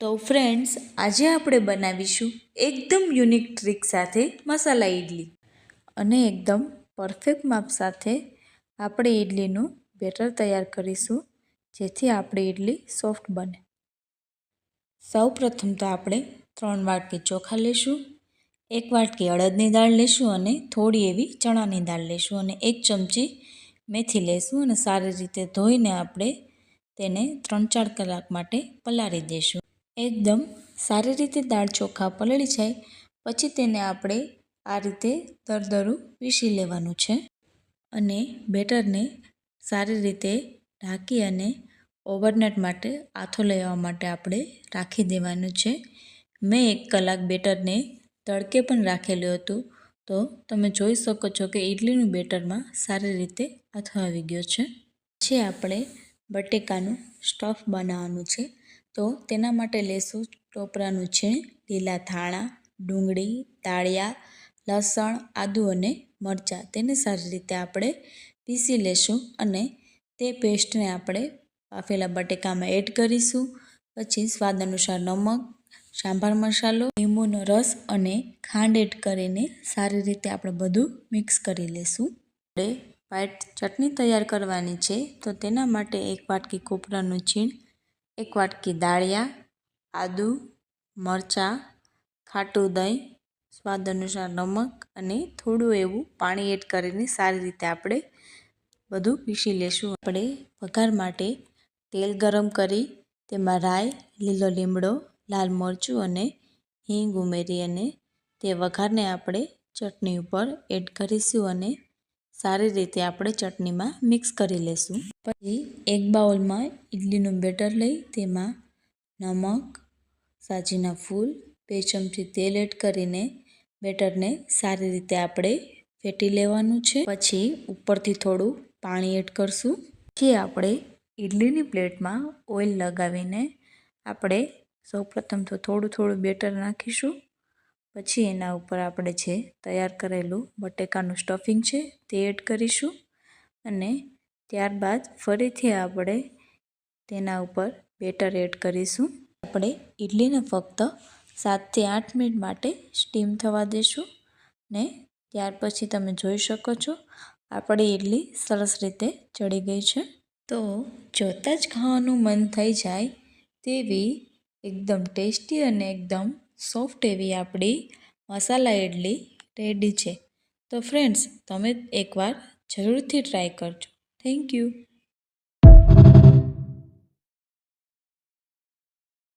તો ફ્રેન્ડ્સ, આજે આપણે બનાવીશું એકદમ યુનિક ટ્રીક સાથે મસાલા ઇડલી અને એકદમ પરફેક્ટ માપ સાથે આપણે ઇડલીનું બેટર તૈયાર કરીશું, જેથી આપણી ઇડલી સોફ્ટ બને. સૌપ્રથમ તો આપણે 3 વાટકી ચોખા લેશું, 1 વાટકી અડદની દાળ લેશું અને થોડી એવી ચણાની દાળ લેશું અને 1 ચમચી મેથી લેશું અને સારી રીતે ધોઈને આપણે તેને 3-4 કલાક માટે પલાળી દઈશું. એકદમ સારી રીતે દાળ ચોખા પલળી જાય પછી તેને આપણે આ રીતે દરદરું પીસી લેવાનું છે અને બેટરને સારી રીતે ઢાંકી અને ઓવરનાઇટ માટે આથો લેવા માટે આપણે રાખી દેવાનું છે. મેં 1 કલાક બેટરને તડકે પણ રાખેલું હતું, તો તમે જોઈ શકો છો કે ઇડલીનું બેટરમાં સારી રીતે આથો આવી ગયો છે. પછી આપણે બટેકાનું સ્ટફ બનાવવાનું છે, તો તેના માટે લેશું ટોપરાનું છીણ, લીલા ધાણા, ડુંગળી, દાળિયા, લસણ, આદુ અને મરચાં. તેને સારી રીતે આપણે પીસી લેશું અને તે પેસ્ટને આપણે બાફેલા બટેકામાં એડ કરીશું. પછી સ્વાદ અનુસાર નમક, સાંભાર મસાલો, લીંબુનો રસ અને ખાંડ એડ કરીને સારી રીતે આપણે બધું મિક્સ કરી લેશું. આપણે વ્હાઈટ ચટણી તૈયાર કરવાની છે, તો તેના માટે 1 વાટકી કોપરાનું છીણ, 1 વાટકી દાળિયા, આદુ, મરચાં, ખાટું દહીં, સ્વાદ અનુસાર નમક અને થોડું એવું પાણી એડ કરીને સારી રીતે આપણે બધું પીસી લેશું. આપણે વઘાર માટે તેલ ગરમ કરી તેમાં રાઈ, લીલો લીમડો, લાલ મરચું અને હિંગ ઉમેરી અને તે વઘારને આપણે ચટણી ઉપર એડ કરીશું અને સારી રીતે આપણે ચટણીમાં મિક્સ કરી લેશું. પછી એક બાઉલમાં ઇડલીનું બેટર લઈ તેમાં નમક, સાજીના ફૂલ, 2 ચમચી તેલ એડ કરીને બેટરને સારી રીતે આપણે ફેટી લેવાનું છે. પછી ઉપરથી થોડું પાણી એડ કરશું. પછી આપણે ઇડલીની પ્લેટમાં ઓઇલ લગાવીને આપણે સૌપ્રથમ તો થોડું બેટર નાખીશું. પછી એના ઉપર આપણે જે તૈયાર કરેલું બટેકાનું સ્ટફિંગ છે તે એડ કરીશું અને ત્યારબાદ ફરીથી આપણે તેના ઉપર બેટર એડ કરીશું. આપણે ઇડલીને ફક્ત 7થી 8 મિનિટ માટે સ્ટીમ થવા દઈશું ને ત્યાર પછી તમે જોઈ શકો છો આપણી ઇડલી સરસ રીતે ચડી ગઈ છે. તો જોતાં જ ખાવાનું મન થઈ જાય તેવી એકદમ ટેસ્ટી અને એકદમ સોફ્ટ એવી આપણી મસાલા ઇડલી રેડી છે. તો ફ્રેન્ડ્સ, તમે એકવાર જરૂરથી ટ્રાય કરજો. Thank you.